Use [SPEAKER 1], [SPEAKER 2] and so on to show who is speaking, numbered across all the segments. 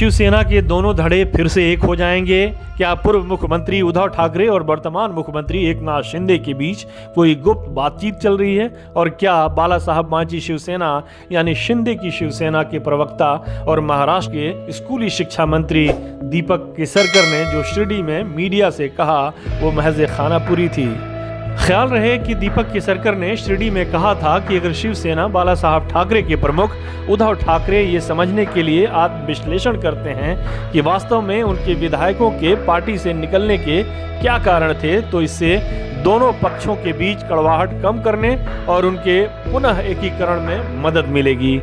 [SPEAKER 1] शिवसेना के दोनों धड़े फिर से एक हो जाएंगे? क्या पूर्व मुख्यमंत्री उद्धव ठाकरे और वर्तमान मुख्यमंत्री एकनाथ शिंदे के बीच कोई गुप्त बातचीत चल रही है? और क्या बाला साहब मांझी शिवसेना यानी शिंदे की शिवसेना के प्रवक्ता और महाराष्ट्र के स्कूली शिक्षा मंत्री दीपक केसरकर ने जो शिरडी में मीडिया से कहा वो महज खानापुरी थी? ख्याल रहे कि दीपक केसरकर ने शिरडी में कहा था कि अगर शिवसेना बाला साहब ठाकरे के प्रमुख उद्धव ठाकरे ये समझने के लिए आत्मविश्लेषण करते हैं कि वास्तव में उनके विधायकों के पार्टी से निकलने के क्या कारण थे, तो इससे दोनों पक्षों के बीच कड़वाहट कम करने और उनके पुनः एकीकरण में मदद मिलेगी।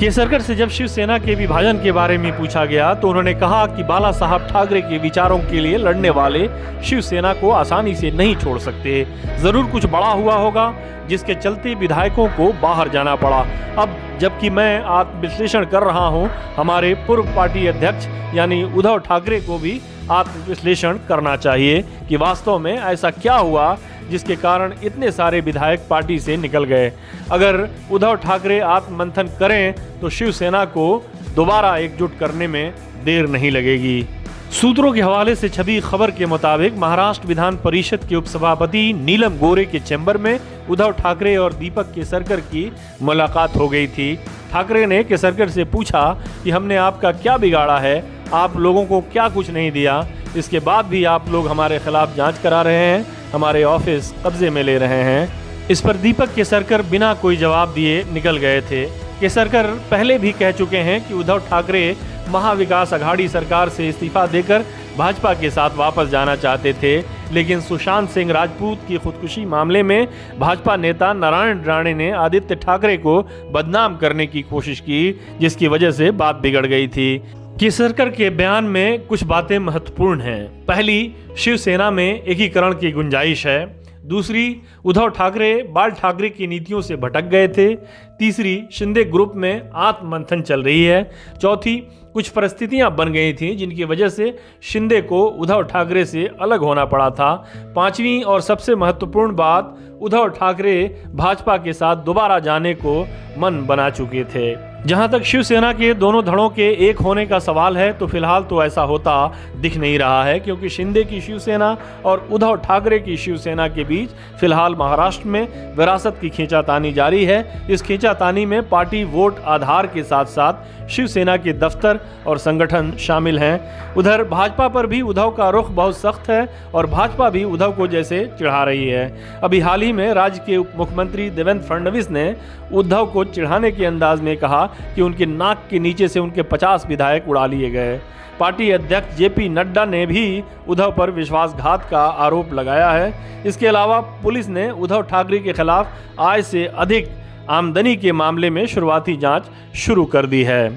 [SPEAKER 1] केसरकर से जब शिवसेना के विभाजन के बारे में पूछा गया तो उन्होंने कहा कि बाला साहब ठाकरे के विचारों के लिए लड़ने वाले शिवसेना को आसानी से नहीं छोड़ सकते। जरूर कुछ बड़ा हुआ होगा जिसके चलते विधायकों को बाहर जाना पड़ा। अब जबकि मैं आत्मविश्लेषण कर रहा हूं, हमारे पूर्व पार्टी अध्यक्ष यानी उद्धव ठाकरे को भी आत्मविश्लेषण करना चाहिए कि वास्तव में ऐसा क्या हुआ जिसके कारण इतने सारे विधायक पार्टी से निकल गए। अगर उद्धव ठाकरे आत्ममंथन करें तो शिवसेना को दोबारा एकजुट करने में देर नहीं लगेगी। सूत्रों के हवाले से छपी खबर के मुताबिक महाराष्ट्र विधान परिषद के उपसभापति नीलम गोरे के चैम्बर में उद्धव ठाकरे और दीपक केसरकर की मुलाकात हो गई थी। ठाकरे ने केसरकर से पूछा कि हमने आपका क्या बिगाड़ा है, आप लोगों को क्या कुछ नहीं दिया, इसके बाद भी आप लोग हमारे खिलाफ जांच करा रहे हैं, हमारे ऑफिस कब्जे में ले रहे हैं। इस पर दीपक केसरकर बिना कोई जवाब दिए निकल गए थे। केसरकर पहले भी कह चुके हैं कि उद्धव ठाकरे महाविकास अघाड़ी सरकार से इस्तीफा देकर भाजपा के साथ वापस जाना चाहते थे, लेकिन सुशांत सिंह राजपूत की खुदकुशी मामले में भाजपा नेता नारायण राणे ने आदित्य ठाकरे को बदनाम करने की कोशिश की, जिसकी वजह से बात बिगड़ गई थी। केसरकर के बयान में कुछ बातें महत्वपूर्ण हैं। पहली, शिवसेना में एकीकरण की गुंजाइश है। दूसरी, उद्धव ठाकरे बाल ठाकरे की नीतियों से भटक गए थे। तीसरी, शिंदे ग्रुप में आत्ममंथन चल रही है। चौथी, कुछ परिस्थितियां बन गई थी जिनकी वजह से शिंदे को उद्धव ठाकरे से अलग होना पड़ा था। पांचवी और सबसे महत्वपूर्ण बात, उद्धव ठाकरे भाजपा के साथ दोबारा जाने को मन बना चुके थे। जहां तक शिवसेना के दोनों धड़ों के एक होने का सवाल है तो फिलहाल तो ऐसा होता दिख नहीं रहा है, क्योंकि शिंदे की शिवसेना और उद्धव ठाकरे की शिवसेना के बीच फिलहाल महाराष्ट्र में विरासत की खींचातानी जारी है। इस खींचातानी में पार्टी वोट आधार के साथ साथ शिवसेना के दफ्तर और संगठन शामिल हैं। उधर भाजपा पर भी उद्धव का रुख बहुत सख्त है और भाजपा भी उद्धव को जैसे चिढ़ा रही है। अभी हाल ही में राज्य के उप मुख्यमंत्री देवेंद्र फडणवीस ने उद्धव को चिढ़ाने के अंदाज में कहा कि उनके नाक के नीचे से उनके 50 विधायक उड़ा लिए गए। पार्टी अध्यक्ष जेपी नड्डा ने भी उद्धव पर विश्वासघात का आरोप लगाया है। इसके अलावा पुलिस ने उद्धव ठाकरे के खिलाफ आय से अधिक आमदनी के मामले में शुरुआती जांच शुरू कर दी है।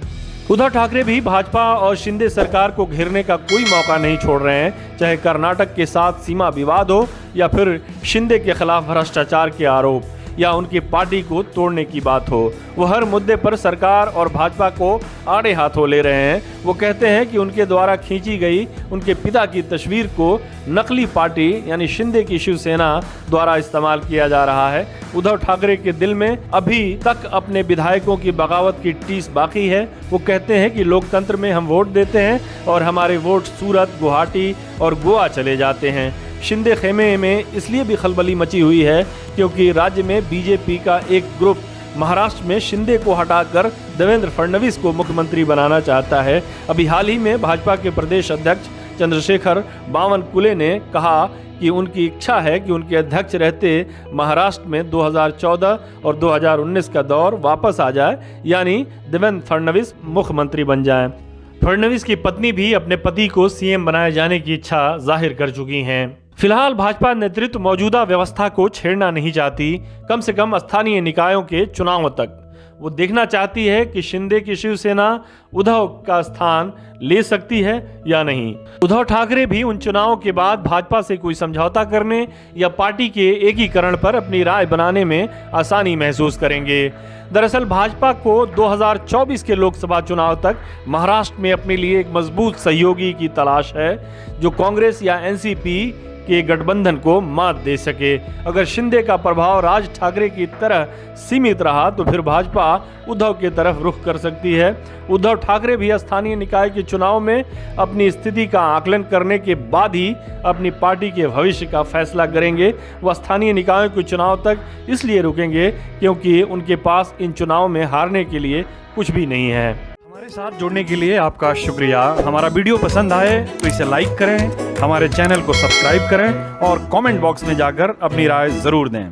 [SPEAKER 1] उद्धव ठाकरे भी भाजपा और शिंदे सरकार को घेरने का कोई मौका नहीं छोड़ रहे हैं, चाहे कर्नाटक के साथ सीमा विवाद हो या फिर शिंदे के खिलाफ भ्रष्टाचार के आरोप या उनकी पार्टी को तोड़ने की बात हो। वो हर मुद्दे पर सरकार और भाजपा को आड़े हाथों ले रहे हैं। वो कहते हैं कि उनके द्वारा खींची गई उनके पिता की तस्वीर को नकली पार्टी यानी शिंदे की शिवसेना द्वारा इस्तेमाल किया जा रहा है। उद्धव ठाकरे के दिल में अभी तक अपने विधायकों की बगावत की टीस बाकी है। वो कहते हैं कि लोकतंत्र में हम वोट देते हैं और हमारे वोट सूरत, गुवाहाटी और गोवा चले जाते हैं। शिंदे खेमे में इसलिए भी खलबली मची हुई है क्योंकि राज्य में बीजेपी का एक ग्रुप महाराष्ट्र में शिंदे को हटाकर देवेंद्र फडणवीस को मुख्यमंत्री बनाना चाहता है। अभी हाल ही में भाजपा के प्रदेश अध्यक्ष चंद्रशेखर बावनकुले ने कहा कि उनकी इच्छा है कि उनके अध्यक्ष रहते महाराष्ट्र में 2014 और 2019 का दौर वापस आ जाए, यानी देवेंद्र फडणवीस मुख्यमंत्री बन जाएं। फडणवीस की पत्नी भी अपने पति को सीएम बनाए जाने की इच्छा जाहिर कर चुकी हैं। फिलहाल भाजपा नेतृत्व मौजूदा व्यवस्था को छेड़ना नहीं चाहती, कम से कम स्थानीय निकायों के चुनाव तक। वो देखना चाहती है कि शिंदे की शिवसेना उद्धव का स्थान ले सकती है या नहीं। उद्धव ठाकरे भी उन चुनावों के बाद भाजपा से कोई समझौता करने या पार्टी के एकीकरण पर अपनी राय बनाने में आसानी महसूस करेंगे। दरअसल भाजपा को 2024 के लोकसभा चुनाव तक महाराष्ट्र में अपने लिए एक मजबूत सहयोगी की तलाश है, जो कांग्रेस या एनसीपी के गठबंधन को मात दे सके। अगर शिंदे का प्रभाव राज ठाकरे की तरह सीमित रहा तो फिर भाजपा उद्धव की तरफ रुख कर सकती है। उद्धव ठाकरे भी स्थानीय निकाय के चुनाव में अपनी स्थिति का आकलन करने के बाद ही अपनी पार्टी के भविष्य का फैसला करेंगे। वह स्थानीय निकायों के चुनाव तक इसलिए रुकेंगे क्योंकि उनके पास इन चुनाव में हारने के लिए कुछ भी नहीं है।
[SPEAKER 2] हमारे साथ जुड़ने के लिए आपका शुक्रिया। हमारा वीडियो पसंद आए तो इसे लाइक करें, हमारे चैनल को सब्सक्राइब करें और कमेंट बॉक्स में जाकर अपनी राय जरूर दें।